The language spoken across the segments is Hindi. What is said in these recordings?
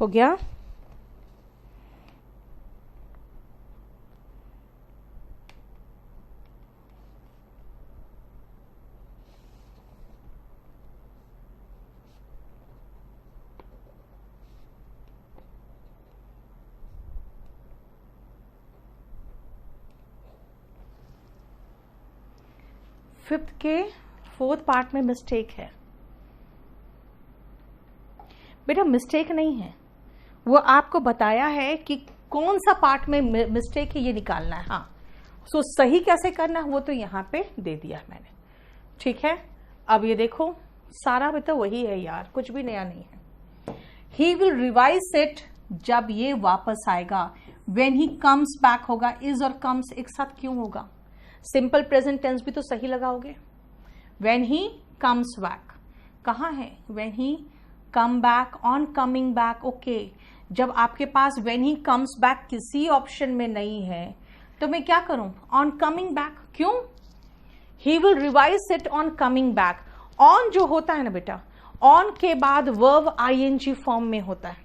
हो गया। फिफ्थ के फोर्थ पार्ट में मिस्टेक है बेटा, मिस्टेक नहीं है, वो आपको बताया है कि कौन सा पार्ट में मिस्टेक है ये निकालना है। हाँ, सो सही कैसे करना है वो तो यहाँ पे दे दिया है मैंने, ठीक है। अब ये देखो सारा भी तो वही है यार, कुछ भी नया नहीं है। ही विल रिवाइज इट जब ये वापस आएगा, वेन ही कम्स बैक होगा। इज और कम्स एक साथ क्यों होगा? सिंपल प्रेजेंट टेंस भी तो सही लगाओगे। वेन ही कम्स बैक कहाँ है? When he come back, on coming back, okay. जब आपके पास वेन ही कम्स बैक किसी ऑप्शन में नहीं है तो मैं क्या करूं? On coming back. क्यों? He will revise it on coming back. On जो होता है ना बेटा, ऑन के बाद वर्ब आईएनजी फॉर्म में होता है।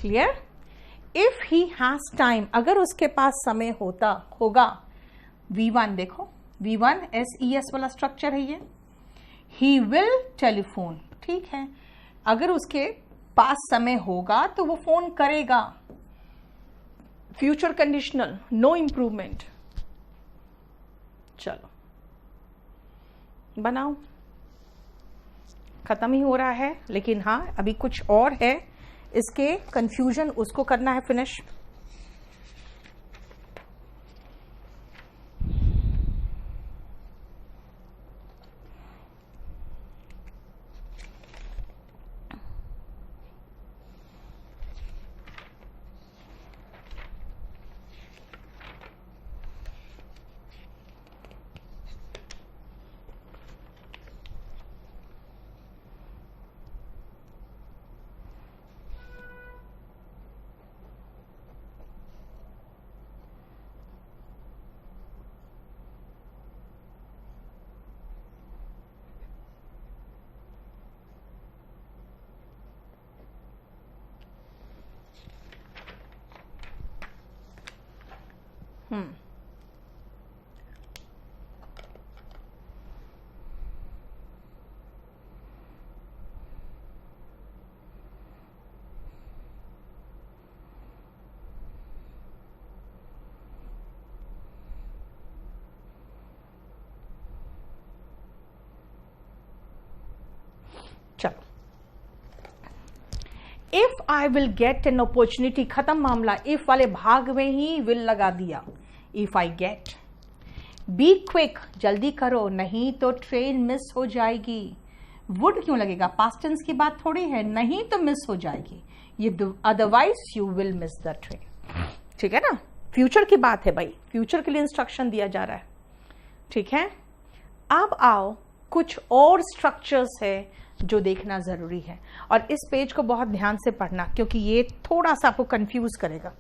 Clear? If he has time, अगर उसके पास समय होता होगा। V1 देखो, V1 SES वाला स्ट्रक्चर है ये। ही विल टेलीफोन, ठीक है। अगर उसके पास समय होगा तो वो फोन करेगा। Future conditional, no improvement. चलो बनाओ, खत्म ही हो रहा है, लेकिन हाँ अभी कुछ और है इसके कंफ्यूजन, उसको करना है फिनिश। चलो, if I will get an opportunity, खत्म मामला। इफ वाले भाग में ही विल लगा दिया। If I get, be quick, जल्दी करो नहीं तो ट्रेन मिस हो जाएगी। वुड क्यों लगेगा? पास्ट टेंस की बात थोड़ी है, नहीं तो मिस हो जाएगी ये, otherwise you will miss the train, ठीक है ना। फ्यूचर की बात है भाई, फ्यूचर के लिए इंस्ट्रक्शन दिया जा रहा है, ठीक है। अब आओ, कुछ और स्ट्रक्चर्स है जो देखना जरूरी है, और इस पेज को बहुत ध्यान से पढ़ना क्योंकि ये थोड़ा सा आपको कंफ्यूज करेगा।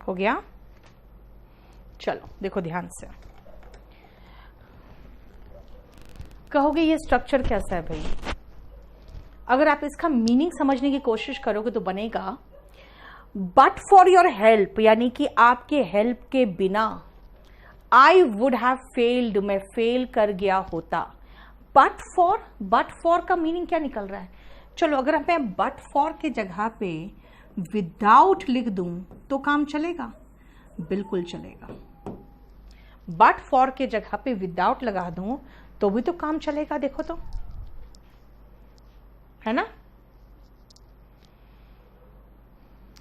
हो गया? चलो देखो ध्यान से, कहोगे ये स्ट्रक्चर कैसा है भाई? अगर आप इसका मीनिंग समझने की कोशिश करोगे तो बनेगा बट फॉर योर हेल्प, यानी कि आपके हेल्प के बिना आई वुड हैव फेल्ड, मैं फेल कर गया होता। बट फॉर का मीनिंग क्या निकल रहा है? चलो अगर मैं बट फॉर के जगह पे विदाउट लिख दूं तो काम चलेगा? बिल्कुल चलेगा। बट फॉर के जगह पे विदाउट लगा दूं तो भी तो काम चलेगा। देखो तो, है ना?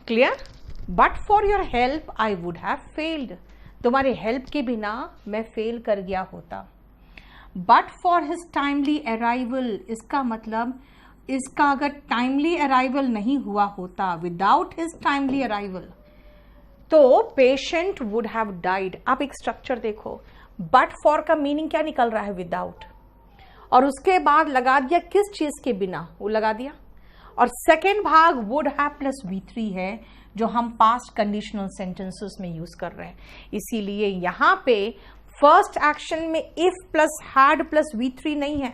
Clear? But for your help I would have failed, तुम्हारे हेल्प के बिना मैं फेल कर गया होता। But for his timely arrival, इसका मतलब इसका अगर टाइमली अराइवल नहीं हुआ होता, विदाउट हिज टाइमली अराइवल, तो पेशेंट वुड हैव डाइड। आप एक स्ट्रक्चर देखो, बट फॉर का मीनिंग क्या निकल रहा है? विदाउट, और उसके बाद लगा दिया किस चीज के बिना, वो लगा दिया। और सेकेंड भाग वुड हैव प्लस V3 है, जो हम पास्ट कंडीशनल सेंटेंसेस में यूज कर रहे हैं। इसीलिए यहां पे फर्स्ट एक्शन में if plus had plus V3 नहीं है,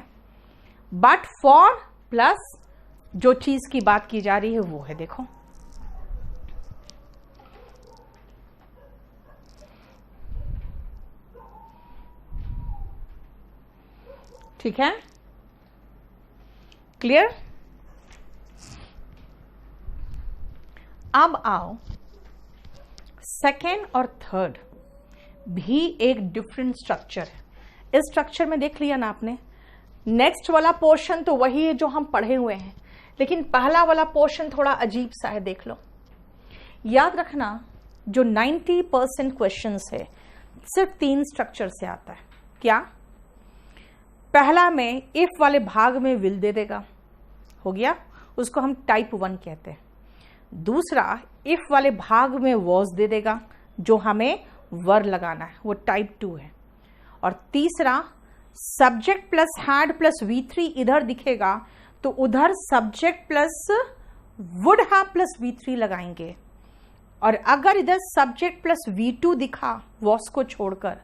बट फॉर प्लस जो चीज की बात की जा रही है वो है। देखो ठीक है? क्लियर? अब आओ, सेकेंड और थर्ड भी एक डिफरेंट स्ट्रक्चर है। इस स्ट्रक्चर में देख लिया ना आपने, नेक्स्ट वाला पोर्शन तो वही है जो हम पढ़े हुए हैं, लेकिन पहला वाला पोर्शन थोड़ा अजीब सा है। देख लो, याद रखना जो 90% क्वेश्चंस है सिर्फ 3 स्ट्रक्चर से आता है। क्या? पहला में इफ वाले भाग में विल दे देगा, हो गया, उसको हम टाइप 1 कहते हैं। दूसरा, इफ वाले भाग में वॉज दे देगा, जो हमें वर लगाना है, वो टाइप 2 है। और तीसरा, subject plus had plus V3 इधर दिखेगा तो उधर subject plus would have plus V3 लगाएंगे, और अगर इधर सब्जेक्ट प्लस V2 दिखा वॉज को छोड़कर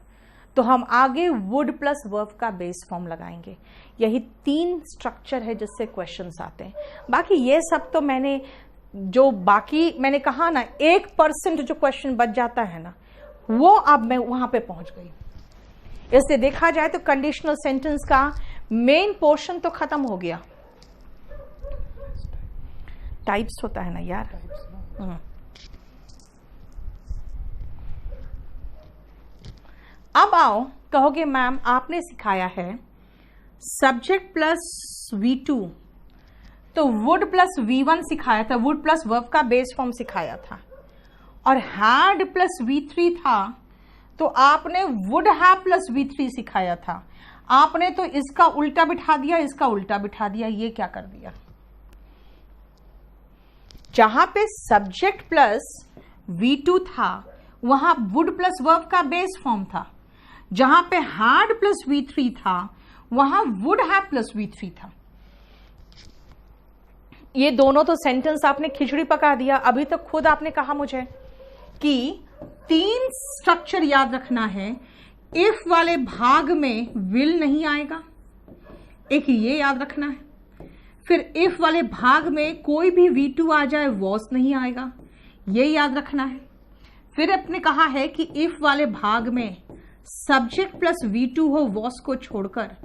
तो हम आगे वुड प्लस वर्ब का बेस फॉर्म लगाएंगे। यही 3 स्ट्रक्चर है जिससे क्वेश्चंस आते हैं। बाकी ये सब तो मैंने मैंने कहा ना 1% जो क्वेश्चन बच जाता है ना, वो अब मैं वहां पे पहुंच गई। इससे देखा जाए तो कंडीशनल सेंटेंस का मेन पोर्शन तो खत्म हो गया। टाइप्स होता है ना यार। अब आओ, कहोगे मैम आपने सिखाया है सब्जेक्ट प्लस V2, तो वुड प्लस V1 सिखाया था, वुड प्लस वर्ब का बेस फॉर्म सिखाया था, और हैड प्लस V3 था तो आपने वुड हैव प्लस V3 सिखाया था। आपने तो इसका उल्टा बिठा दिया, इसका उल्टा बिठा दिया। ये क्या कर दिया? जहां पे सब्जेक्ट प्लस V2 था वहां वुड प्लस वर्ब का बेस फॉर्म था, जहां पे हैड प्लस V3 था वहां वुड हैव प्लस V3 था। ये दोनों तो सेंटेंस आपने खिचड़ी पका दिया। अभी तक खुद आपने कहा मुझे कि 3 स्ट्रक्चर याद रखना है। इफ वाले भाग में विल नहीं आएगा, एक ये याद रखना है। फिर इफ वाले भाग में कोई भी V2 आ जाए वॉस नहीं आएगा, ये याद रखना है। फिर आपने कहा है कि इफ वाले भाग में सब्जेक्ट प्लस V2 हो वॉस को छोड़कर,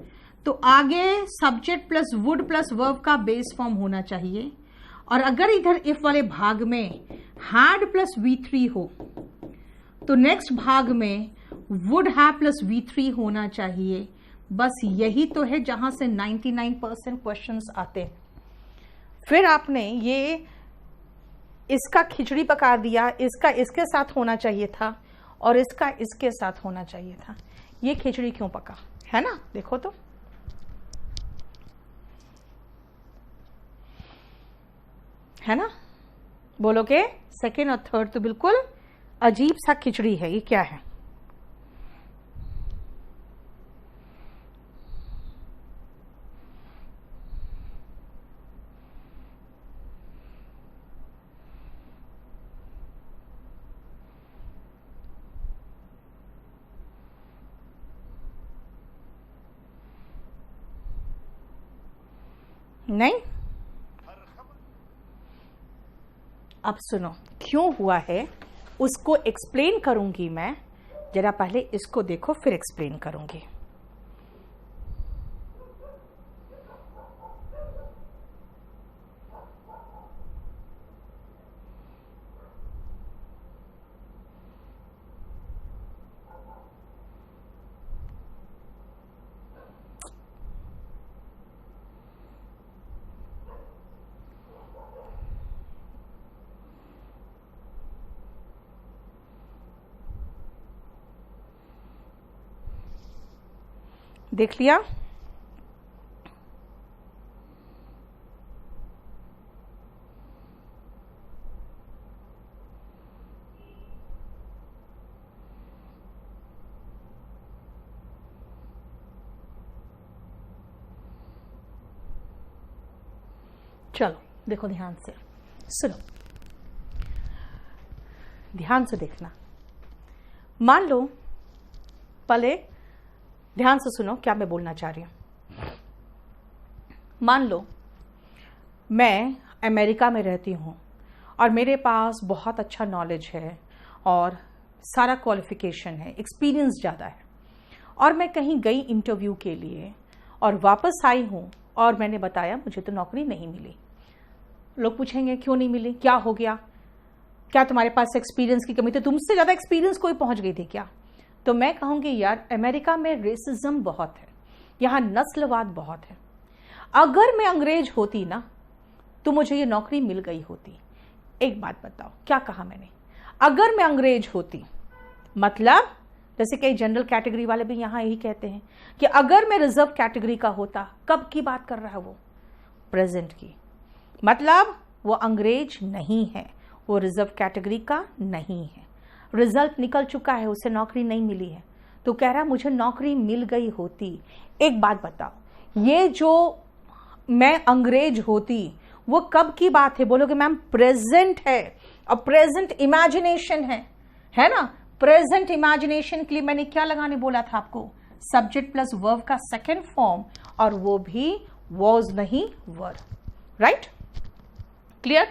तो आगे subject plus would plus verb का बेस फॉर्म होना चाहिए। और अगर इधर इफ वाले भाग में हैड प्लस V3 हो तो नेक्स्ट भाग में वुड हैव प्लस V3 होना चाहिए। बस यही तो है जहां से 99% क्वेश्चंस आते हैं। फिर आपने ये इसका खिचड़ी पका दिया, इसका इसके साथ होना चाहिए था और इसका इसके साथ होना चाहिए था। ये खिचड़ी क्यों पका है ना? देखो तो, है ना? बोलोगे सेकेंड और थर्ड तो बिल्कुल अजीब सा खिचड़ी है। ये क्या है? नहीं। अब सुनो क्यों हुआ है, उसको एक्सप्लेन करूंगी मैं। जरा पहले इसको देखो फिर एक्सप्लेन करूंगी। देख लिया? चलो देखो ध्यान से, सुनो ध्यान से देखना। मान लो, पहले ध्यान से सुनो क्या मैं बोलना चाह रही हूं। मान लो मैं अमेरिका में रहती हूं और मेरे पास बहुत अच्छा नॉलेज है और सारा क्वालिफिकेशन है, एक्सपीरियंस ज़्यादा है, और मैं कहीं गई इंटरव्यू के लिए और वापस आई हूं और मैंने बताया मुझे तो नौकरी नहीं मिली। लोग पूछेंगे क्यों नहीं मिली, क्या हो गया, क्या तुम्हारे पास एक्सपीरियंस की कमी थी, तुमसे ज़्यादा एक्सपीरियंस कोई पहुंच गई थी क्या? तो मैं कहूँगी यार अमेरिका में रेसिज्म बहुत है, यहाँ नस्लवाद बहुत है। अगर मैं अंग्रेज होती ना तो मुझे ये नौकरी मिल गई होती। एक बात बताओ, क्या कहा मैंने? अगर मैं अंग्रेज होती, मतलब जैसे कई जनरल कैटेगरी वाले भी यहाँ यही कहते हैं कि अगर मैं रिजर्व कैटेगरी का होता। कब की बात कर रहा है वो? प्रेजेंट की। मतलब वो अंग्रेज नहीं है, वो रिजर्व कैटेगरी का नहीं है, रिजल्ट निकल चुका है, उसे नौकरी नहीं मिली है, तो कह रहा मुझे नौकरी मिल गई होती। एक बात बताओ, ये जो मैं अंग्रेज होती वो कब की बात है? बोलोगे मैम प्रेजेंट है, और प्रेजेंट इमेजिनेशन है ना? प्रेजेंट इमेजिनेशन के लिए मैंने क्या लगाने बोला था आपको? सब्जेक्ट प्लस वर्ब का सेकेंड फॉर्म, और वो भी वॉज नहीं वर। Right, clear?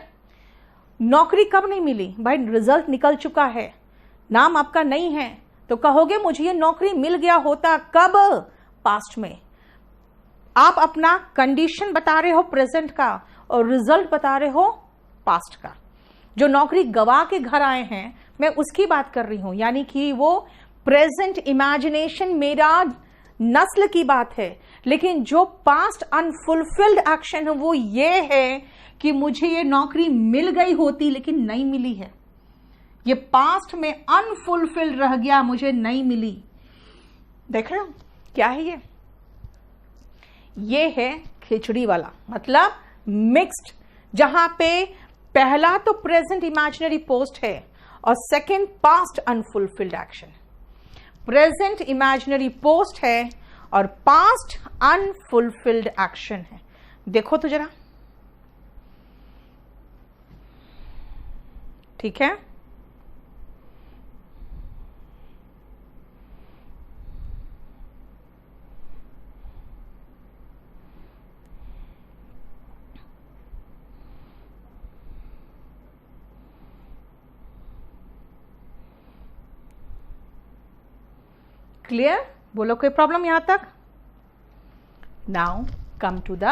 नौकरी कब नहीं मिली भाई? रिजल्ट निकल चुका है, नाम आपका नहीं है, तो कहोगे मुझे ये नौकरी मिल गया होता। कब? पास्ट में। आप अपना कंडीशन बता रहे हो प्रेजेंट का और रिजल्ट बता रहे हो पास्ट का। जो नौकरी गवा के घर आए हैं मैं उसकी बात कर रही हूं, यानी कि वो प्रेजेंट इमेजिनेशन मेरा नस्ल की बात है। लेकिन जो पास्ट अनफुलफिल्ड एक्शन है वो ये है कि मुझे ये नौकरी मिल गई होती लेकिन नहीं मिली है। ये पास्ट में अनफुलफिल्ड रह गया, मुझे नहीं मिली। देख रहे हो क्या है ये? ये है खिचड़ी वाला, मतलब मिक्स्ड, जहां पे पहला तो प्रेजेंट इमेजिनरी पोस्ट है और second past unfulfilled action. Present imaginary post है और पास्ट अनफुलफिल्ड एक्शन है। देखो तो जरा, ठीक है? क्लियर? बोलो कोई प्रॉब्लम यहां तक? Now come to the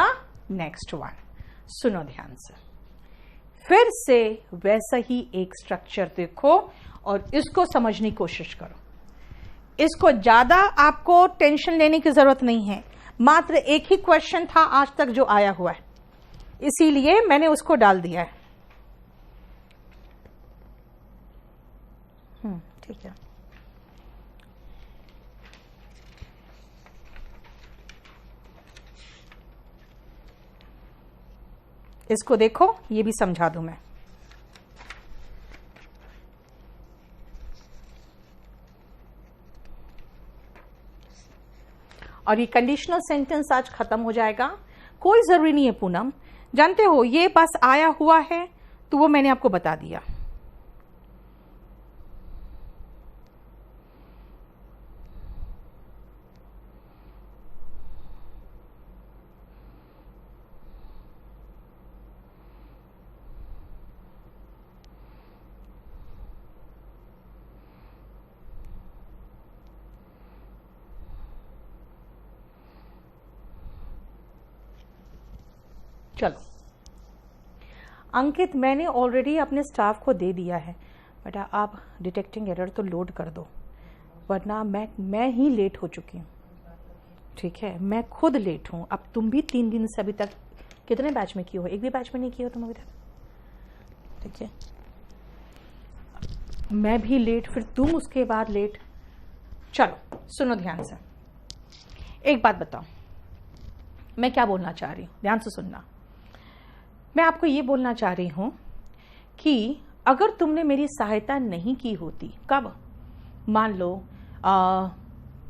next one. सुनो ध्यान से, फिर से वैसा ही एक स्ट्रक्चर देखो और इसको समझने की कोशिश करो। इसको ज्यादा आपको टेंशन लेने की जरूरत नहीं है, मात्र एक ही क्वेश्चन था आज तक जो आया हुआ है, इसीलिए मैंने उसको डाल दिया है। ठीक है, इसको देखो, ये भी समझा दूं मैं। और ये कंडीशनल सेंटेंस आज खत्म हो जाएगा। कोई जरूरी नहीं है पूनम, जानते हो ये बस आया हुआ है तो वो मैंने आपको बता दिया। चलो अंकित, मैंने ऑलरेडी अपने स्टाफ को दे दिया है। बेटा आप डिटेक्टिंग एरर तो लोड कर दो, वरना मैं ही लेट हो चुकी हूँ। ठीक है, मैं खुद लेट हूँ। अब तुम भी 3 दिन से अभी तक कितने बैच में किए हो? एक भी बैच में नहीं किए हो तुम अभी तक। ठीक है, मैं भी लेट, फिर तुम उसके बाद लेट। चलो सुनो ध्यान से, एक बात बताओ, मैं क्या बोलना चाह रही हूँ, ध्यान से सुनना। मैं आपको ये बोलना चाह रही हूँ कि अगर तुमने मेरी सहायता नहीं की होती, कब? मान लो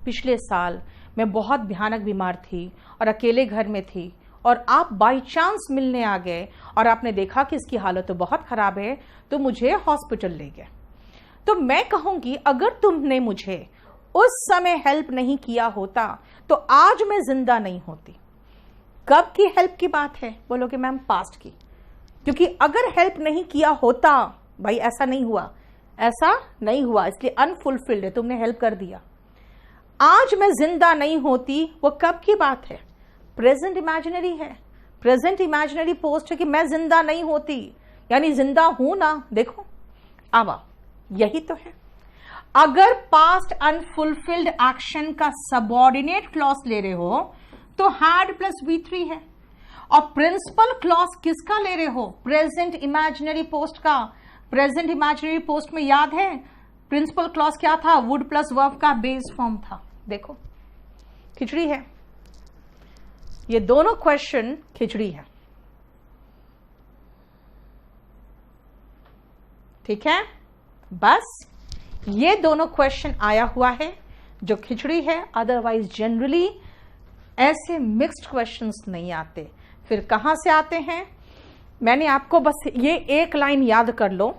पिछले साल मैं बहुत भयानक बीमार थी और अकेले घर में थी, और आप बाई चांस मिलने आ गए और आपने देखा कि इसकी हालत तो बहुत खराब है, तो मुझे हॉस्पिटल ले गए। तो मैं कहूंगी अगर तुमने मुझे उस समय हेल्प नहीं किया होता तो आज मैं जिंदा नहीं होती। कब की हेल्प की बात है? बोलोगे मैम पास्ट की, क्योंकि अगर हेल्प नहीं किया होता, भाई ऐसा नहीं हुआ, इसलिए अनफुलफिल्ड है, तुमने हेल्प कर दिया, आज मैं जिंदा नहीं होती। वो कब की बात है? प्रेजेंट इमेजिनरी है, प्रेजेंट इमेजिनरी पोस्ट है कि मैं जिंदा नहीं होती, यानी जिंदा हूं ना। देखो आवा, यही तो है। अगर पास्ट अनफुलफिल्ड एक्शन का सबऑर्डिनेट क्लॉज ले रहे हो तो हैड प्लस V3 है, और प्रिंसिपल क्लॉज किसका ले रहे हो? प्रेजेंट इमेजिनरी पोस्ट का। प्रेजेंट इमेजिनरी पोस्ट में याद है प्रिंसिपल क्लॉज क्या था? वुड प्लस वर्ब का बेस फॉर्म था। देखो खिचड़ी है, ये दोनों क्वेश्चन खिचड़ी है। ठीक है, बस ये दोनों क्वेश्चन आया हुआ है जो खिचड़ी है, अदरवाइज जनरली ऐसे मिक्स्ड क्वेश्चंस नहीं आते। फिर कहां से आते हैं? मैंने आपको बस ये एक लाइन याद कर लो,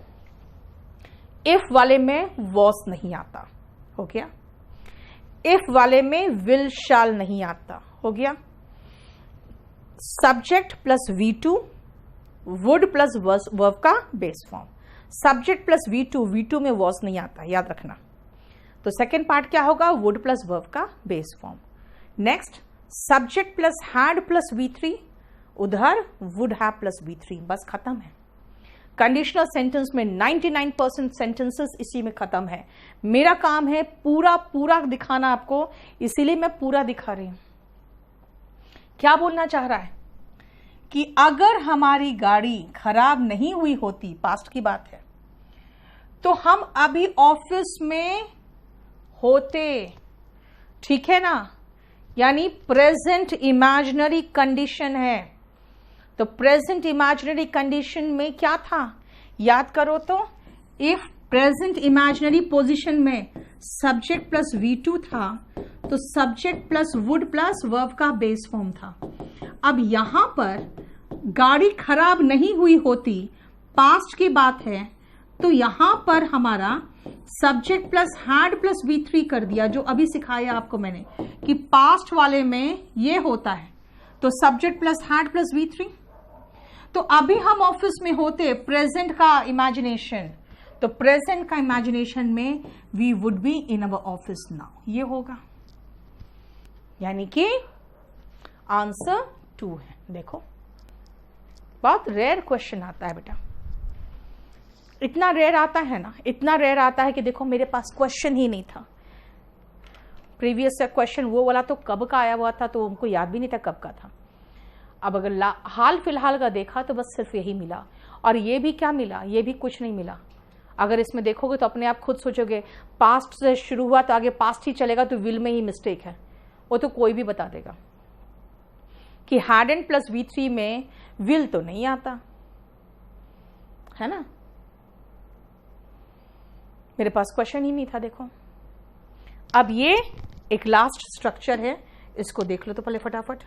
इफ वाले में वॉस नहीं आता, हो गया। इफ वाले में विल शाल नहीं आता, हो गया। Subject plus V2, would plus verb का base form. Subject plus V2 में वॉस नहीं आता, याद रखना। तो सेकेंड पार्ट क्या होगा? वुड प्लस वर्ब का base form. Next subject plus had plus V3, उधर वुड हैव प्लस V3, बस खत्म है। कंडीशनल सेंटेंस में 99% सेंटेंसेस इसी में खत्म है। मेरा काम है पूरा दिखाना आपको, इसीलिए मैं पूरा दिखा रही हूं। क्या बोलना चाह रहा है कि अगर हमारी गाड़ी खराब नहीं हुई होती, पास्ट की बात है, तो हम अभी ऑफिस में होते। ठीक है ना, यानी प्रेजेंट इमेजिनरी कंडीशन है। तो प्रेजेंट इमेजिनरी कंडीशन में क्या था? याद करो तो, इफ प्रेजेंट इमेजिनरी पोजीशन में सब्जेक्ट प्लस V2 था, तो subject plus would plus verb का बेस फॉर्म था। अब यहां पर गाड़ी खराब नहीं हुई होती, पास्ट की बात है, तो यहां पर हमारा subject plus had plus V3 कर दिया, जो अभी सिखाया आपको मैंने कि पास्ट वाले में ये होता है। तो subject plus had plus V3। तो अभी हम ऑफिस में होते, प्रेजेंट का इमेजिनेशन, तो प्रेजेंट का इमेजिनेशन में we would be in our office now, ये होगा। यानी कि आंसर 2 है। देखो बहुत रेयर क्वेश्चन आता है बेटा, इतना रेयर आता है ना, इतना रेयर आता है कि देखो मेरे पास क्वेश्चन ही नहीं था। प्रीवियस क्वेश्चन वो वाला तो कब का आया हुआ था, तो उनको याद भी नहीं था कब का था। अब अगर हाल फिलहाल का देखा तो बस सिर्फ यही मिला, और ये भी क्या मिला? ये भी कुछ नहीं मिला। अगर इसमें देखोगे तो अपने आप खुद सोचोगे पास्ट से शुरू हुआ तो आगे पास्ट ही चलेगा, तो विल में ही मिस्टेक है। वो तो कोई भी बता देगा कि हैड एंड प्लस V3 में विल तो नहीं आता है ना। मेरे पास क्वेश्चन ही नहीं था। देखो अब ये एक लास्ट स्ट्रक्चर है, इसको देख लो तो पहले फटाफट।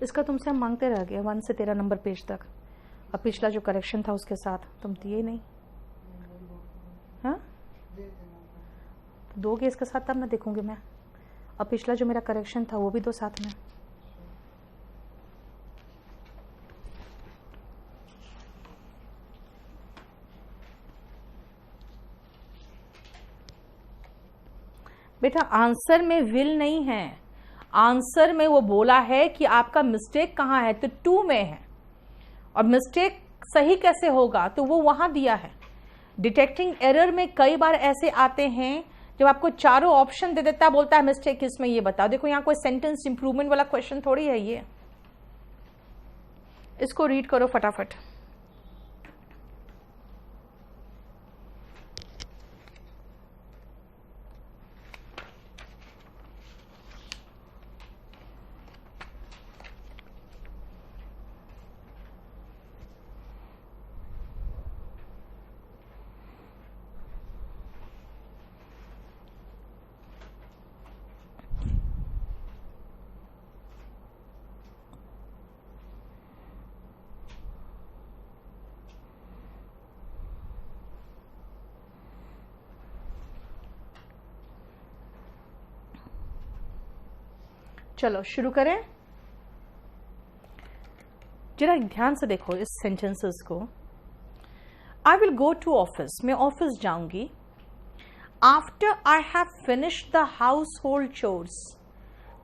इसका तुमसे हम मांगते रह गए 1 से 13 नंबर पेज तक। अब पिछला जो करेक्शन था उसके साथ तुम दिए नहीं, हाँ दोगे इसके साथ तब मैं देखूंगी मैं। अब पिछला जो मेरा करेक्शन था वो भी दो साथ में। बेटा आंसर में विल नहीं है, आंसर में वो बोला है कि आपका मिस्टेक कहाँ है, तो टू में है। और मिस्टेक सही कैसे होगा, तो वो वहां दिया है। डिटेक्टिंग एरर में कई बार ऐसे आते हैं जब आपको चारों ऑप्शन दे देता है, बोलता है मिस्टेक किसमें ये बताओ। देखो यहाँ कोई सेंटेंस इंप्रूवमेंट वाला क्वेश्चन थोड़ी है ये। इसको रीड करो फटाफट। चलो शुरू करें। जरा ध्यान से देखो इस सेंटेंसेस को। I will go to office, मैं ऑफिस जाऊंगी। After I have finished the household chores,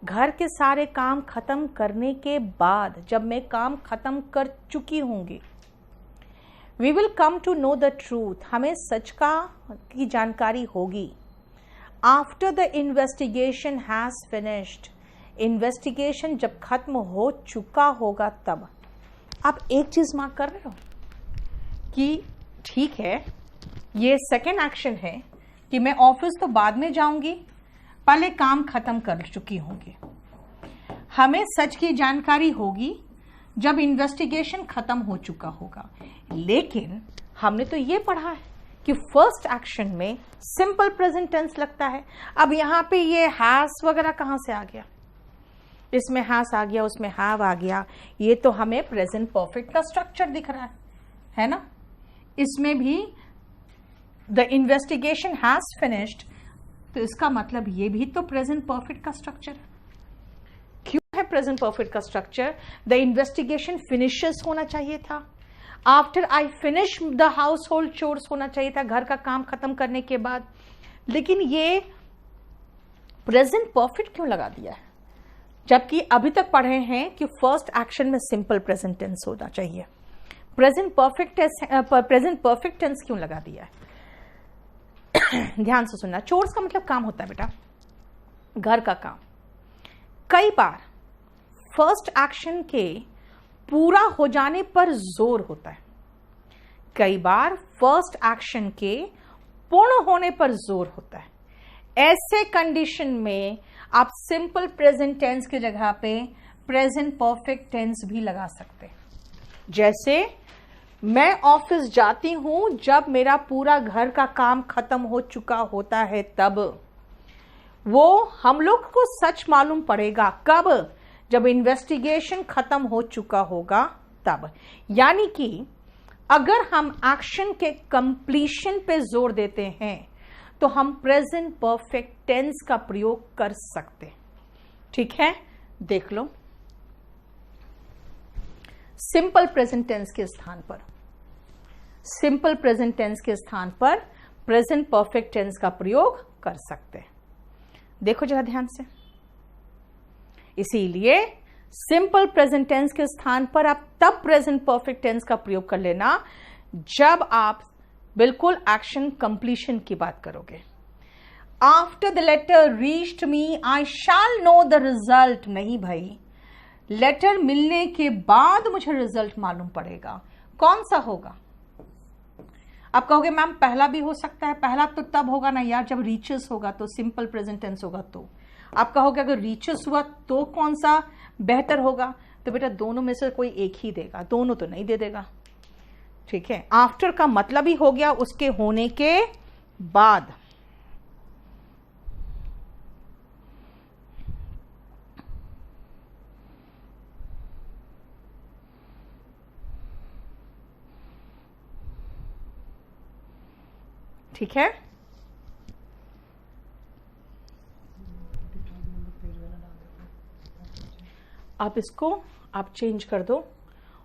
घर के सारे काम खत्म करने के बाद, जब मैं काम खत्म कर चुकी होंगी। We will come to know the truth, हमें सच की जानकारी होगी। After the investigation has finished, investigation जब खत्म हो चुका होगा तब। आप एक चीज मार्क कर रहे हो कि ठीक है ये सेकेंड एक्शन है कि मैं ऑफिस तो बाद में जाऊंगी, पहले काम खत्म कर चुकी होंगी। हमें सच की जानकारी होगी जब इन्वेस्टिगेशन खत्म हो चुका होगा। लेकिन हमने तो ये पढ़ा है कि फर्स्ट एक्शन में सिंपल प्रेजेंट टेंस लगता है। अब यहां पे ये हैज वगैरह कहां से आ गया, इसमें हैज आ गया, उसमें हैव आ गया। ये तो हमें प्रेजेंट परफेक्ट का स्ट्रक्चर दिख रहा है ना। इसमें भी द इन्वेस्टिगेशन हैज फिनिश्ड, तो इसका मतलब ये भी तो प्रेजेंट परफेक्ट का स्ट्रक्चर है। क्यों है प्रेजेंट परफेक्ट का स्ट्रक्चर? द इन्वेस्टिगेशन फिनिशेस होना चाहिए था। After I finish the household chores होना चाहिए था, घर का काम खत्म करने के बाद। लेकिन ये प्रेजेंट परफेक्ट क्यों लगा दिया है, जबकि अभी तक पढ़े हैं कि फर्स्ट एक्शन में सिंपल प्रेजेंट टेंस होना चाहिए। प्रेजेंट परफेक्ट टेंस क्यों लगा दिया है? ध्यान से सुनना। चोर्स का मतलब काम होता है बेटा, घर का काम। कई बार फर्स्ट एक्शन के पूरा हो जाने पर जोर होता है, कई बार फर्स्ट एक्शन के पूर्ण होने पर जोर होता है। ऐसे कंडीशन में आप सिंपल प्रेजेंट टेंस की जगह पे प्रेजेंट परफेक्ट टेंस भी लगा सकते हैं। जैसे मैं ऑफिस जाती हूं जब मेरा पूरा घर का काम खत्म हो चुका होता है तब। वो हम लोग को सच मालूम पड़ेगा कब? जब इन्वेस्टिगेशन खत्म हो चुका होगा तब। यानी कि अगर हम एक्शन के कंप्लीशन पे जोर देते हैं तो हम प्रेजेंट परफेक्ट टेंस का प्रयोग कर सकते हैं। ठीक है, देख लो। सिंपल प्रेजेंट टेंस के स्थान पर, सिंपल प्रेजेंट टेंस के स्थान पर प्रेजेंट परफेक्ट टेंस का प्रयोग कर सकते हैं। देखो जरा ध्यान से। इसीलिए सिंपल प्रेजेंट टेंस के स्थान पर आप तब प्रेजेंट परफेक्ट टेंस का प्रयोग कर लेना जब आप बिल्कुल एक्शन कंप्लीशन की बात करोगे। After the letter reached me I shall know the result. नहीं भाई, लेटर मिलने के बाद मुझे रिजल्ट मालूम पड़ेगा। कौन सा होगा? आप कहोगे मैम पहला भी हो सकता है। पहला तो तब होगा ना यार जब रीचेस होगा, तो सिंपल प्रेजेंट टेंस होगा। तो आप कहोगे अगर रीचेस हुआ तो कौन सा बेहतर होगा? तो बेटा दोनों में से कोई एक ही देगा, दोनों तो नहीं दे देगा। ठीक है, आफ्टर का मतलब ही हो गया उसके होने के बाद। ठीक है, आप इसको आप चेंज कर दो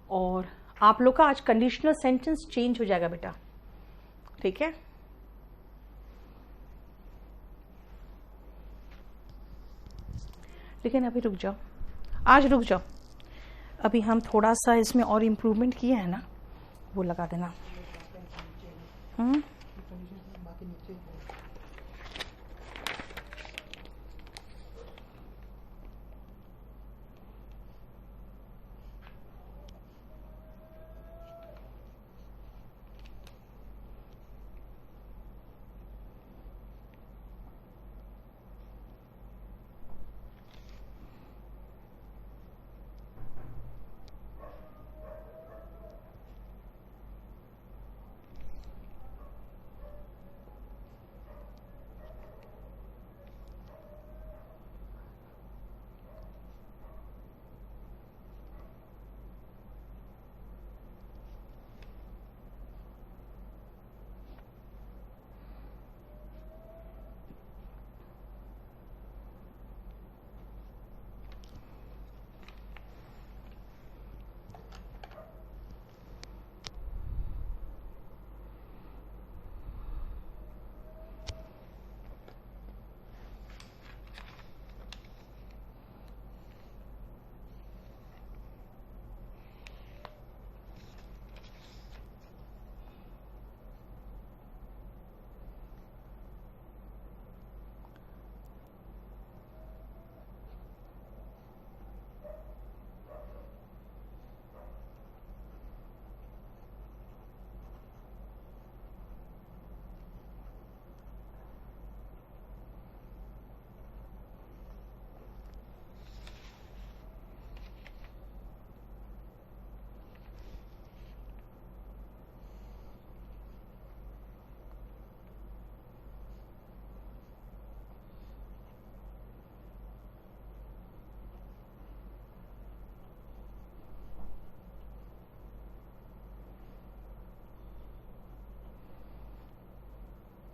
और आप लोग का आज कंडीशनल सेंटेंस चेंज हो जाएगा बेटा। ठीक है, लेकिन अभी रुक जाओ, आज रुक जाओ, अभी हम थोड़ा सा इसमें और इम्प्रूवमेंट किए हैं ना, वो लगा देना।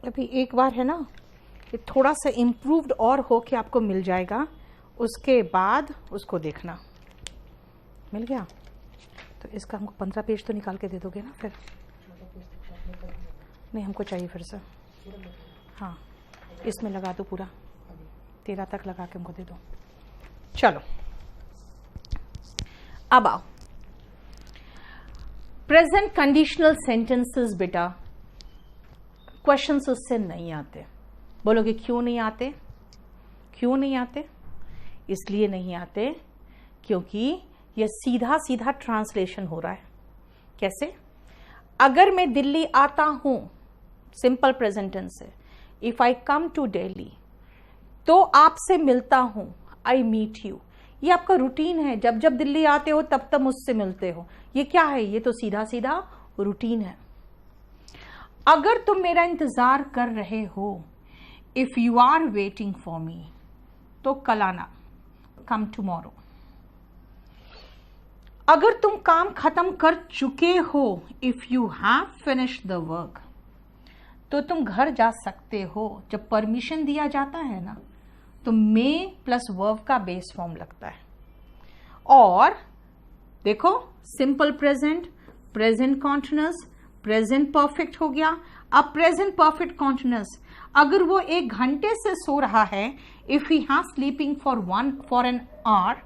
अभी एक बार है ना, ये थोड़ा सा इम्प्रूव्ड और हो के आपको मिल जाएगा, उसके बाद उसको देखना। मिल गया तो इसका हमको 15 पेज तो निकाल के दे दोगे ना फिर? नहीं, हमको चाहिए फिर से। हाँ, इसमें लगा दो पूरा, 13 तक लगा के हमको दे दो। चलो अब आओ, प्रेजेंट कंडीशनल सेंटेंसेस बेटा क्वेश्चंस उससे नहीं आते। बोलोगे क्यों नहीं आते? क्यों नहीं आते? इसलिए नहीं आते क्योंकि यह सीधा सीधा ट्रांसलेशन हो रहा है। कैसे? अगर मैं दिल्ली आता हूं, सिंपल प्रेजेंट टेंस से, if I come to Delhi, तो आपसे मिलता हूं, आई मीट यू। ये आपका रूटीन है, जब जब दिल्ली आते हो तब तब मुझसे मिलते हो। ये क्या है? ये तो सीधा सीधा रूटीन है। अगर तुम मेरा इंतजार कर रहे हो, if you are waiting for me, तो कल आना, कम टुमारो। अगर तुम काम खत्म कर चुके हो, if you have finished the work, तो तुम घर जा सकते हो। जब परमिशन दिया जाता है ना, तो मे प्लस वर्ब का बेस फॉर्म लगता है। और देखो, simple present, present continuous, present perfect हो गया। अब प्रेजेंट परफेक्ट कॉन्टिन्यूअस, अगर वो 1 घंटे से सो रहा है, if he has sleeping for an hour,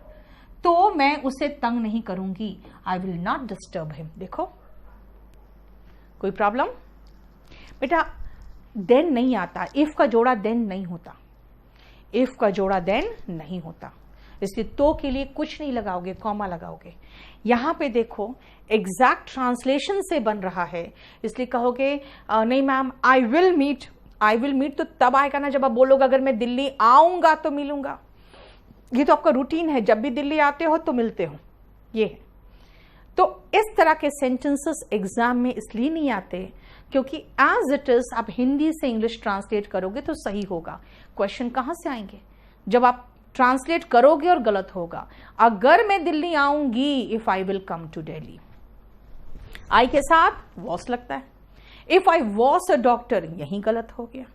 तो मैं उसे तंग नहीं करूंगी, I will not disturb him. देखो, कोई प्रॉब्लम? बेटा देन नहीं आता, इफ का जोड़ा देन नहीं होता, इफ का जोड़ा देन नहीं होता, इसलिए तो के लिए कुछ नहीं लगाओगे, कॉमा लगाओगे। यहां पे देखो एग्जैक्ट ट्रांसलेशन से बन रहा है, इसलिए कहोगे नहीं ma'am, I will meet. I will meet तो तब आएगा ना जब आप बोलोगे अगर मैं दिल्ली आऊंगा तो मिलूंगा। ये तो आपका रूटीन है, जब भी दिल्ली आते हो तो मिलते हो, ये है। तो इस तरह के सेंटेंसेस एग्जाम में इसलिए नहीं आते क्योंकि एज इट इज आप हिंदी से इंग्लिश ट्रांसलेट करोगे तो सही होगा। क्वेश्चन कहां से आएंगे? जब आप ट्रांसलेट करोगे और गलत होगा। अगर मैं दिल्ली आऊंगी, if I will come to Delhi, I के साथ वॉस लगता है। If I was a doctor, यही गलत हो गया।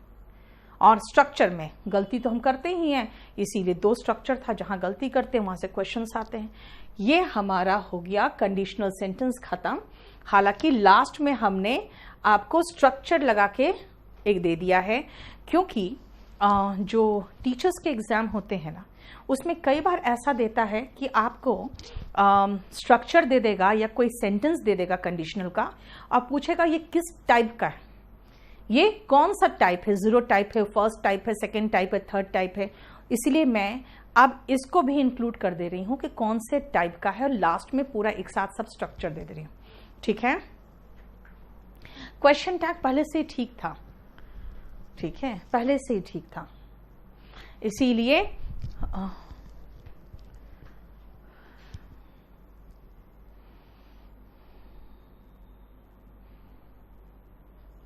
और स्ट्रक्चर में गलती तो हम करते ही हैं, इसीलिए 2 स्ट्रक्चर था, जहां गलती करते हैं वहां से क्वेश्चंस आते हैं। ये हमारा हो गया कंडीशनल सेंटेंस खत्म। हालांकि लास्ट में हमने आपको स्ट्रक्चर लगा के एक दे दिया है, क्योंकि जो टीचर्स के एग्जाम होते हैं ना, उसमें कई बार ऐसा देता है कि आपको स्ट्रक्चर दे देगा या कोई सेंटेंस दे देगा कंडीशनल का और पूछेगा ये किस टाइप का है, ये कौन सा टाइप है, 0 टाइप है, फर्स्ट टाइप है, सेकेंड टाइप है, थर्ड टाइप है। इसलिए मैं अब इसको भी इंक्लूड कर दे रही हूं कि कौन से टाइप का है और लास्ट में पूरा एक साथ सब स्ट्रक्चर दे रही हूं। ठीक है, क्वेश्चन टैग पहले से ही ठीक था, ठीक है, पहले से ही ठीक था, इसीलिए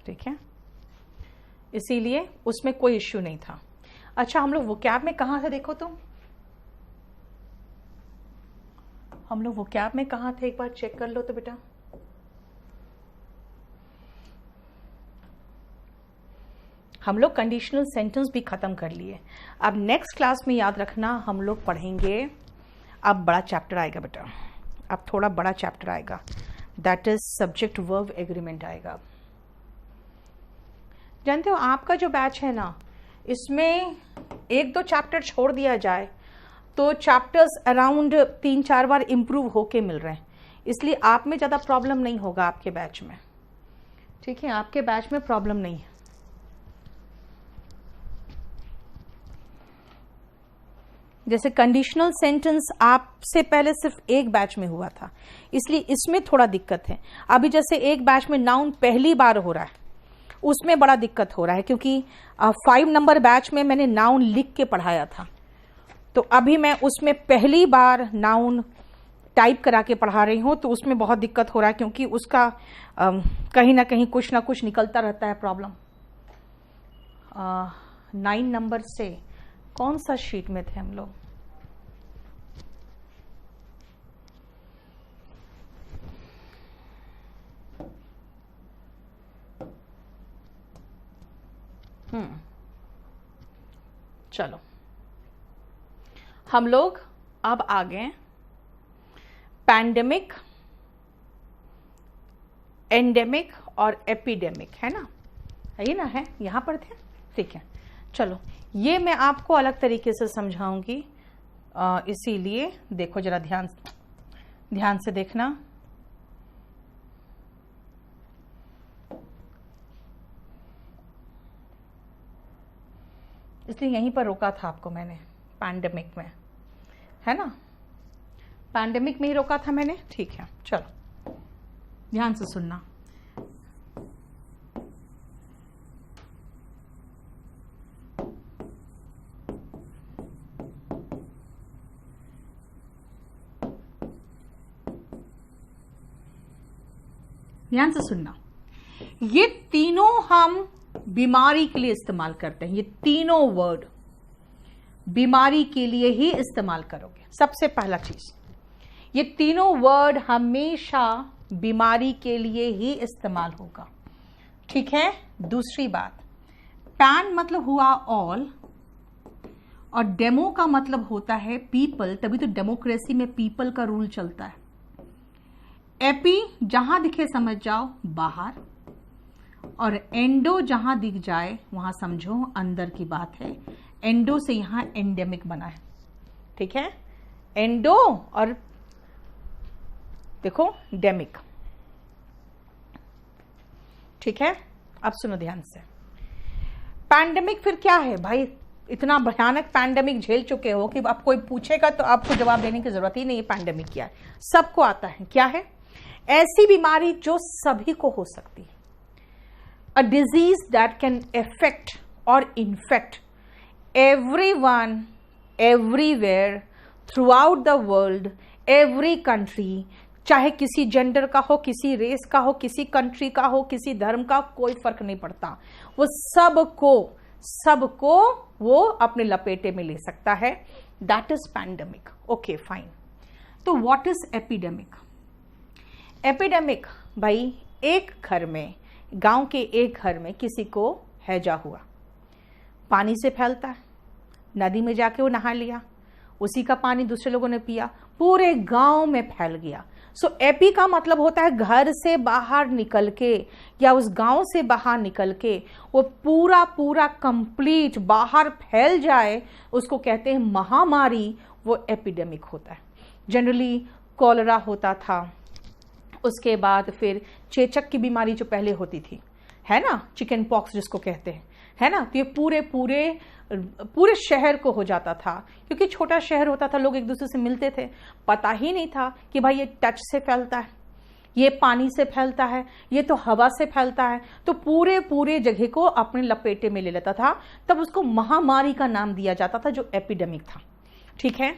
ठीक है, इसीलिए उसमें कोई इश्यू नहीं था। अच्छा, हम लोग वोकैब में कहां थे देखो तुम, हम लोग वोकैब में कहां थे, एक बार चेक कर लो तो बेटा। हम लोग कंडीशनल सेंटेंस भी खत्म कर लिए। अब नेक्स्ट क्लास में याद रखना हम लोग पढ़ेंगे, अब बड़ा चैप्टर आएगा बेटा, अब थोड़ा बड़ा चैप्टर आएगा, that is subject verb agreement आएगा। जानते हो आपका जो बैच है ना, इसमें 1-2 चैप्टर छोड़ दिया जाए तो चैप्टर्स अराउंड 3-4 बार इम्प्रूव होके मिल रहे हैं, इसलिए आप में ज़्यादा प्रॉब्लम नहीं होगा आपके बैच में। ठीक है, आपके बैच में प्रॉब्लम नहीं है। जैसे कंडीशनल सेंटेंस आपसे पहले सिर्फ एक बैच में हुआ था, इसलिए इसमें थोड़ा दिक्कत है। अभी जैसे एक बैच में नाउन पहली बार हो रहा है, उसमें बड़ा दिक्कत हो रहा है, क्योंकि 5 नंबर बैच में मैंने नाउन लिख के पढ़ाया था, तो अभी मैं उसमें पहली बार नाउन टाइप करा के पढ़ा रही हूँ, तो उसमें बहुत दिक्कत हो रहा है, क्योंकि उसका कहीं ना कहीं कुछ ना कुछ निकलता रहता है प्रॉब्लम। 9 नंबर से कौन सा शीट में थे हम लोग, चलो हम लोग अब आ गए पैंडेमिक, एंडेमिक और एपिडेमिक, है ना, ये ना है, यहां पर थे। ठीक है, चलो ये मैं आपको अलग तरीके से समझाऊंगी, इसीलिए देखो जरा ध्यान से देखना। इसलिए यहीं पर रोका था आपको मैंने, पैंडेमिक में, है ना, पैंडेमिक में ही रोका था मैंने। ठीक है, चलो ध्यान से सुनना। ध्यान से सुनना, ये तीनों हम बीमारी के लिए इस्तेमाल करते हैं, ये तीनों वर्ड बीमारी के लिए ही इस्तेमाल करोगे। सबसे पहला चीज, ये तीनों वर्ड हमेशा बीमारी के लिए ही इस्तेमाल होगा। ठीक है, दूसरी बात, पैन मतलब हुआ ऑल और डेमो का मतलब होता है पीपल, तभी तो डेमोक्रेसी में पीपल का रूल चलता है। एपी जहां दिखे समझ जाओ बाहर, और एंडो जहां दिख जाए वहां समझो अंदर की बात है। एंडो से यहां एंडेमिक बना है। ठीक है, एंडो और देखो डेमिक। ठीक है, अब सुनो ध्यान से, पैंडेमिक फिर क्या है भाई, इतना भयानक पैंडेमिक झेल चुके हो कि अब कोई पूछेगा तो आपको जवाब देने की जरूरत ही नहीं है पैंडेमिक क्या है, सबको आता है। क्या है? ऐसी बीमारी जो सभी को हो सकती है, a disease that can affect or infect everyone, everywhere, throughout the world, every country, चाहे किसी जेंडर का हो, किसी रेस का हो, किसी कंट्री का हो, किसी धर्म का, कोई फर्क नहीं पड़ता, वो सबको वो अपने लपेटे में ले सकता है। That is pandemic. Okay fine, तो व्हाट इज एपिडेमिक? एपिडेमिक भाई, एक घर में, गांव के एक घर में किसी को हैजा हुआ, पानी से फैलता है, नदी में जाके वो नहा लिया, उसी का पानी दूसरे लोगों ने पिया, पूरे गांव में फैल गया। सो एपी का मतलब होता है घर से बाहर निकल के या उस गांव से बाहर निकल के वो पूरा पूरा कंप्लीट बाहर फैल जाए, उसको कहते हैं महामारी, वो एपिडेमिक होता है। जनरली कॉलरा होता था, उसके बाद फिर चेचक की बीमारी जो पहले होती थी, है ना, चिकन पॉक्स जिसको कहते हैं, है ना, तो ये पूरे शहर को हो जाता था, क्योंकि छोटा शहर होता था, लोग एक दूसरे से मिलते थे, पता ही नहीं था कि भाई ये टच से फैलता है, ये पानी से फैलता है, ये तो हवा से फैलता है, तो पूरे जगह को अपने लपेटे में ले लेता था। तब उसको महामारी का नाम दिया जाता था, जो एपिडेमिक था। ठीक है,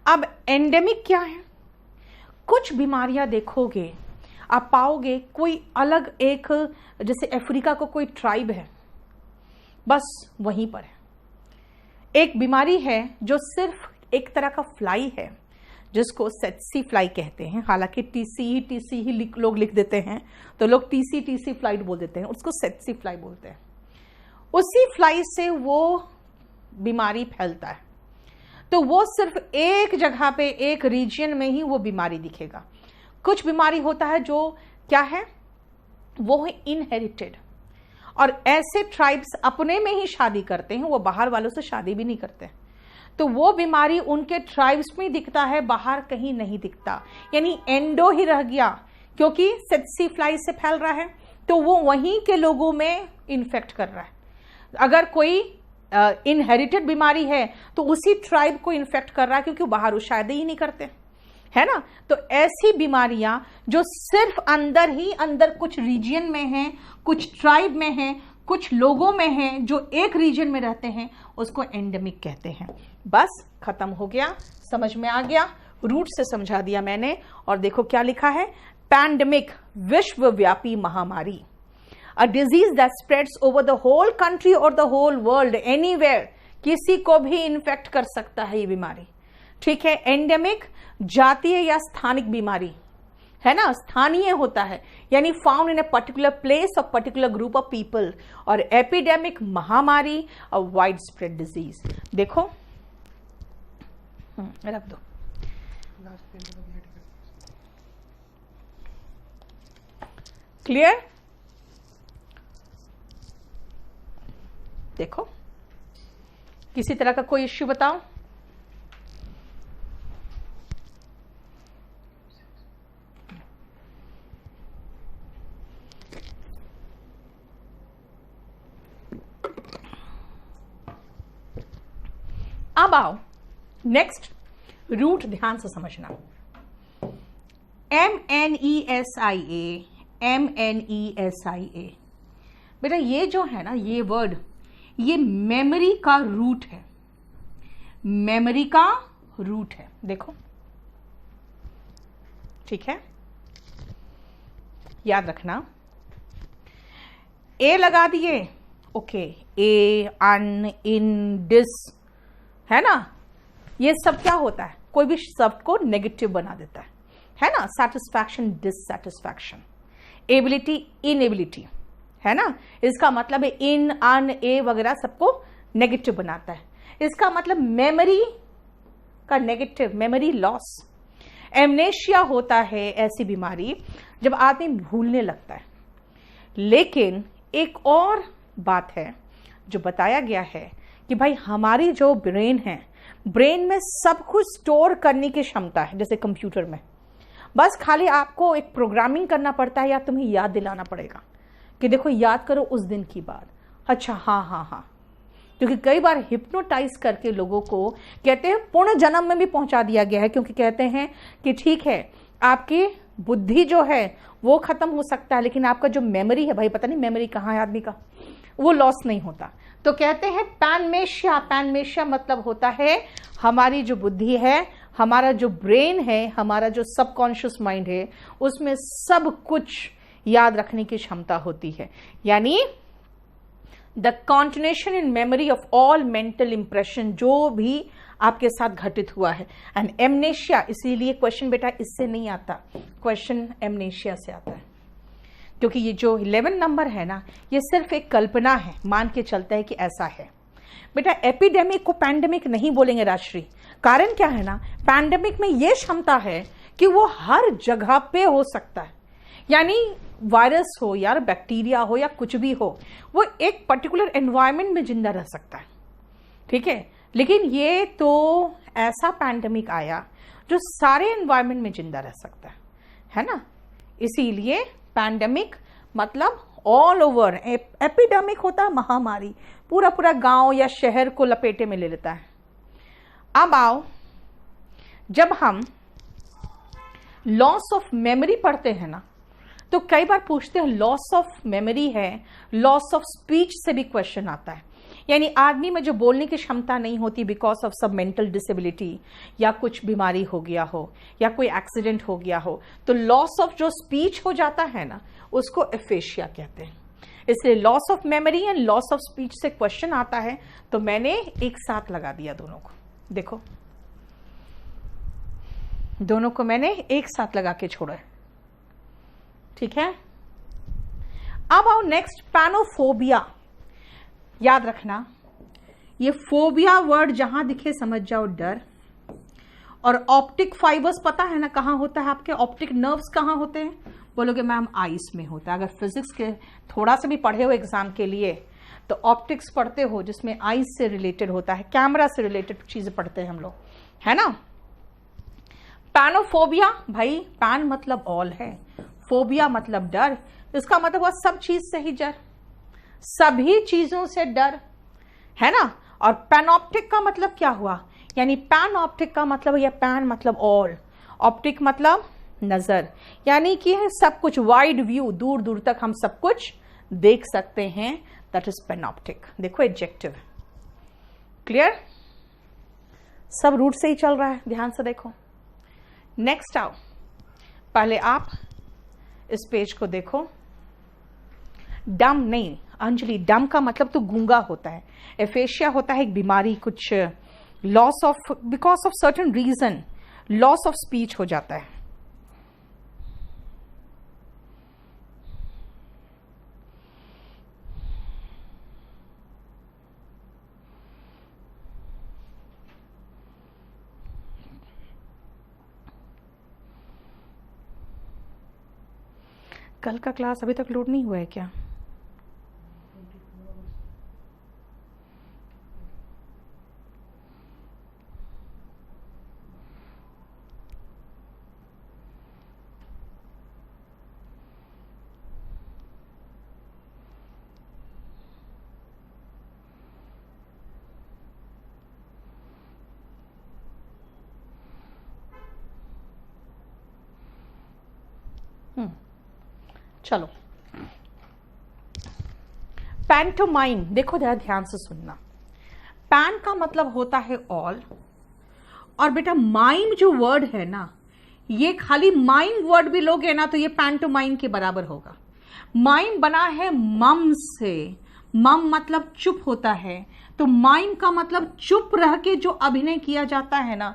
अब एंडेमिक क्या है? कुछ बीमारियां देखोगे आप पाओगे कोई अलग एक, जैसे अफ्रीका को कोई ट्राइब है, बस वहीं पर है। एक बीमारी है जो सिर्फ एक तरह का फ्लाई है, जिसको सेट्सी फ्लाई कहते हैं, हालांकि टीसी ही लोग लिख देते हैं, तो लोग टीसी फ्लाई बोल देते हैं, उसको सेट्सी फ्लाई बोलते हैं। उसी फ्लाई से वो बीमारी फैलता है, तो वो सिर्फ एक जगह पे, एक रीजन में ही वो बीमारी दिखेगा। कुछ बीमारी होता है जो क्या है, वो है इनहेरिटेड, और ऐसे ट्राइब्स अपने में ही शादी करते हैं, वो बाहर वालों से शादी भी नहीं करते, तो वो बीमारी उनके ट्राइब्स में दिखता है, बाहर कहीं नहीं दिखता, यानी एंडो ही रह गया, क्योंकि सेट्सी फ्लाई से फैल रहा है, तो वो वहीं के लोगों में इन्फेक्ट कर रहा है। अगर कोई इनहेरिटेड बीमारी है तो उसी ट्राइब को इन्फेक्ट कर रहा है, क्योंकि बाहर वो शादी ही नहीं करते, है ना। तो ऐसी बीमारियां जो सिर्फ अंदर ही अंदर कुछ रीजन में हैं, कुछ ट्राइब में हैं, कुछ लोगों में हैं, जो एक रीजन में रहते हैं, उसको एंडेमिक कहते हैं। बस खत्म हो गया, समझ में आ गया, रूट से समझा दिया मैंने। और देखो क्या लिखा है, पैंडेमिक, विश्वव्यापी महामारी, a disease that spreads over the whole country और द होल वर्ल्ड, एनीवेयर, किसी को भी इन्फेक्ट कर सकता है ये बीमारी। ठीक है, एंडेमिक जातीय या स्थानिक बीमारी है ना, स्थानीय होता है, यानी found in a particular place और पर्टिकुलर ग्रुप ऑफ पीपल। और एपिडेमिक महामारी और वाइड स्प्रेड डिजीज। देखो रख दो, क्लियर? देखो किसी तरह का कोई इश्यू बताओ। अब आओ नेक्स्ट, रूट ध्यान से समझना। MNESIA, MNESIA, बेटा ये जो है ना, ये वर्ड, ये मेमोरी का रूट है, मेमोरी का रूट है। देखो ठीक है, याद रखना, ए लगा दिए, ओके, ए, अन, इन, डिस, है ना, ये सब क्या होता है, कोई भी शब्द को नेगेटिव बना देता है ना। सेटिस्फैक्शन, डिससेटिस्फैक्शन, एबिलिटी, इनएबिलिटी, है ना, इसका मतलब है इन, अन, ए वगैरह सबको नेगेटिव बनाता है। इसका मतलब मेमोरी का नेगेटिव, मेमोरी लॉस। एमनेशिया होता है ऐसी बीमारी जब आदमी भूलने लगता है। लेकिन एक और बात है जो बताया गया है कि भाई हमारी जो ब्रेन है, ब्रेन में सब कुछ स्टोर करने की क्षमता है, जैसे कंप्यूटर में, बस खाली आपको एक प्रोग्रामिंग करना पड़ता है या तुम्हें याद दिलाना पड़ेगा कि देखो याद करो उस दिन की बात, अच्छा हाँ, क्योंकि कई बार हिप्नोटाइज करके लोगों को कहते हैं पुण्य जन्म में भी पहुंचा दिया गया है, क्योंकि कहते हैं कि ठीक है आपकी बुद्धि जो है वो खत्म हो सकता है, लेकिन आपका जो मेमोरी है, भाई पता नहीं मेमोरी कहाँ है आदमी का, वो लॉस नहीं होता। तो कहते हैं पैनमेशिया, पैनमेशिया मतलब होता है हमारी जो बुद्धि है, हमारा जो ब्रेन है, हमारा जो सबकॉन्शियस माइंड है, उसमें सब कुछ याद रखने की क्षमता होती है, यानी the continuation in memory of all mental impression, जो भी आपके साथ घटित हुआ है। एंड एमनेशिया, इसीलिए क्वेश्चन बेटा इससे नहीं आता, क्वेश्चन एमनेशिया से आता है, क्योंकि ये जो 11 नंबर है ना, ये सिर्फ एक कल्पना है, मान के चलता है कि ऐसा है, बेटा एपिडेमिक को पैंडेमिक नहीं बोलेंगे राजश्री। कारण क्या है ना, पैंडेमिक में यह क्षमता है कि वो हर जगह पे हो सकता है, यानी वायरस हो या बैक्टीरिया हो या कुछ भी हो, वो एक पर्टिकुलर एनवायरनमेंट में जिंदा रह सकता है, ठीक है। लेकिन ये तो ऐसा पैंडेमिक आया जो सारे एनवायरनमेंट में जिंदा रह सकता है ना। इसीलिए पैंडेमिक मतलब ऑल ओवर। एपिडेमिक होता है महामारी, पूरा पूरा गांव या शहर को लपेटे में ले लेता है। अब आओ, जब हम लॉस ऑफ मेमोरी पढ़ते हैं ना, तो कई बार पूछते हैं लॉस ऑफ मेमोरी है, लॉस ऑफ स्पीच से भी क्वेश्चन आता है, यानी आदमी में जो बोलने की क्षमता नहीं होती बिकॉज ऑफ सब मेंटल डिसेबिलिटी या कुछ बीमारी हो गया हो या कोई एक्सीडेंट हो गया हो, तो लॉस ऑफ जो स्पीच हो जाता है ना, उसको एफेशिया कहते हैं। इसलिए loss of memory and loss of speech से क्वेश्चन आता है, तो मैंने एक साथ लगा दिया दोनों को। देखो, दोनों को मैंने एक साथ लगा के छोड़ा है, ठीक है। अब आओ नेक्स्ट, पैनोफोबिया। याद रखना, ये फोबिया वर्ड जहां दिखे समझ जाओ डर। और ऑप्टिक फाइबर्स पता है ना कहां होता है आपके, ऑप्टिक नर्व्स कहां होते हैं? बोलोगे मैम आईज में होता है। अगर फिजिक्स के थोड़ा सा भी पढ़े हो एग्जाम के लिए तो ऑप्टिक्स पढ़ते हो, जिसमें आईज से रिलेटेड होता है, कैमरा से रिलेटेड चीजें पढ़ते हैं हम लोग, है ना। पैनोफोबिया, भाई पैन मतलब ऑल है, फोबिया मतलब डर। इसका मतलब हुआ सब चीज से ही डर, सभी चीजों से डर, है ना। और पैनऑप्टिक का मतलब क्या हुआ, यानी पैनऑप्टिक का मतलब, या पैन मतलब ऑल, ऑप्टिक मतलब नजर, यानी कि सब कुछ वाइड व्यू, दूर दूर तक हम सब कुछ देख सकते हैं, दैट इज पैनऑप्टिक। देखो एडजेक्टिव, क्लियर, सब रूट से ही चल रहा है, ध्यान से देखो। नेक्स्ट आओ, पहले आप इस पेज को देखो। डम नहीं अंजलि, डम का मतलब तो गूंगा होता है, एफेशिया होता है एक बीमारी, कुछ loss of because of certain reason loss of speech हो जाता है। कल का क्लास अभी तक लोड नहीं हुआ है क्या? चलो, पैंटोमाइम देखो जरा ध्यान से सुनना। पैन का मतलब होता है ऑल, और बेटा माइम जो वर्ड है ना, ये खाली माइम वर्ड भी लोगे ना तो ये पैंटोमाइम के बराबर होगा। माइम बना है मम से, मम मतलब चुप होता है, तो माइम का मतलब चुप रह के जो अभिनय किया जाता है ना।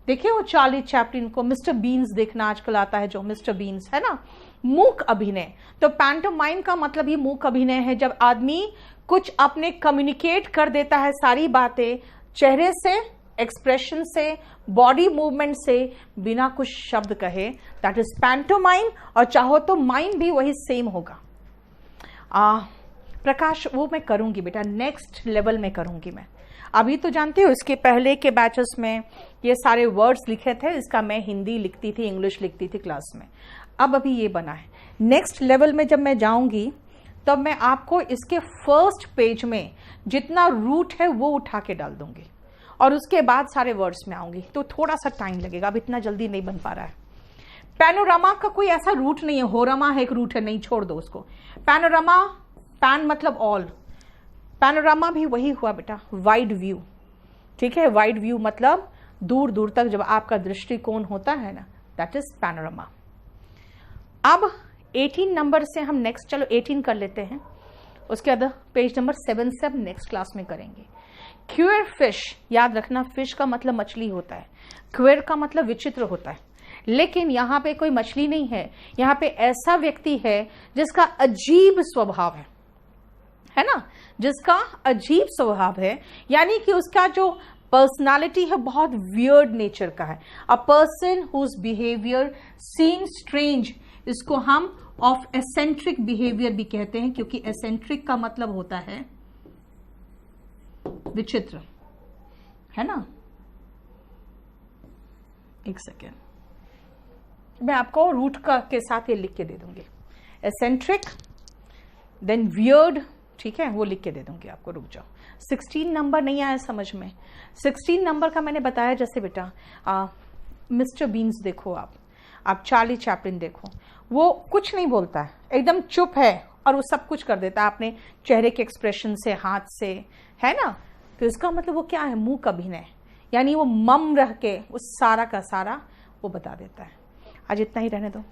देखिए वो चार्ली चैपलिन को, मिस्टर बीन्स देखना आजकल आता है जो मिस्टर बीन्स है ना, मूक अभिनय। तो पैंटोमाइम का मतलब ये मूक अभिनय है, जब आदमी कुछ अपने कम्युनिकेट कर देता है सारी बातें चेहरे से, एक्सप्रेशन से, बॉडी मूवमेंट से, बिना कुछ शब्द कहे, दैट इज पैंटोमाइम। और चाहो तो माइम भी वही सेम होगा। प्रकाश वो मैं करूंगी बेटा, नेक्स्ट लेवल में करूंगी मैं। अभी तो जानते हो इसके पहले के बैचेस में ये सारे वर्ड्स लिखे थे, इसका मैं हिंदी लिखती थी, इंग्लिश लिखती थी क्लास में। अब अभी ये बना है। नेक्स्ट लेवल में जब मैं जाऊंगी तब मैं आपको इसके फर्स्ट पेज में जितना रूट है वो उठा के डाल दूंगी, और उसके बाद सारे वर्ड्स में आऊंगी, तो थोड़ा सा टाइम लगेगा, अब इतना जल्दी नहीं बन पा रहा है। पैनोरामा का कोई ऐसा रूट नहीं है, होरामा है एक रूट है, नहीं छोड़ दो उसको। पैनोरामा, पैन मतलब ऑल, पैनोरामा भी वही हुआ बेटा, वाइड व्यू, ठीक है। वाइड व्यू मतलब दूर दूर तक जब आपका दृष्टिकोण होता है ना, दैट इज पैनोरामा। अब 18 नंबर से हम नेक्स्ट, चलो 18 कर लेते हैं, उसके बाद पेज नंबर 7 से अब नेक्स्ट क्लास में करेंगे। क्वेर फिश, याद रखना फिश का मतलब मछली होता है, क्वेर का मतलब विचित्र होता है, लेकिन यहाँ पे कोई मछली नहीं है, यहाँ पे ऐसा व्यक्ति है जिसका अजीब स्वभाव है, है ना, जिसका अजीब स्वभाव है, यानी कि उसका जो पर्सनालिटी है बहुत वियर्ड नेचर का है। A person whose behaviour seem strange, इसको हम ऑफ एसेंट्रिक बिहेवियर भी कहते हैं, क्योंकि एसेंट्रिक का मतलब होता है विचित्र, है ना। एक सेकेंड, मैं आपको रूट का के साथ ये लिख के दे दूंगी। एसेंट्रिक, देन वियर्ड, ठीक है, वो लिख के दे दूंगी आपको, रुक जाओ। 16 नंबर नहीं आया समझ में। 16 नंबर का मैंने बताया, जैसे बेटा मिस्टर बीन्स देखो, आप चार्ली चैपलिन देखो, वो कुछ नहीं बोलता है, एकदम चुप है और वो सब कुछ कर देता है अपने चेहरे के एक्सप्रेशन से, हाथ से, है ना। तो इसका मतलब वो क्या है, मुंह का अभिनय, यानी वो मम रह के उस सारा का सारा वो बता देता है। आज इतना ही रहने दो।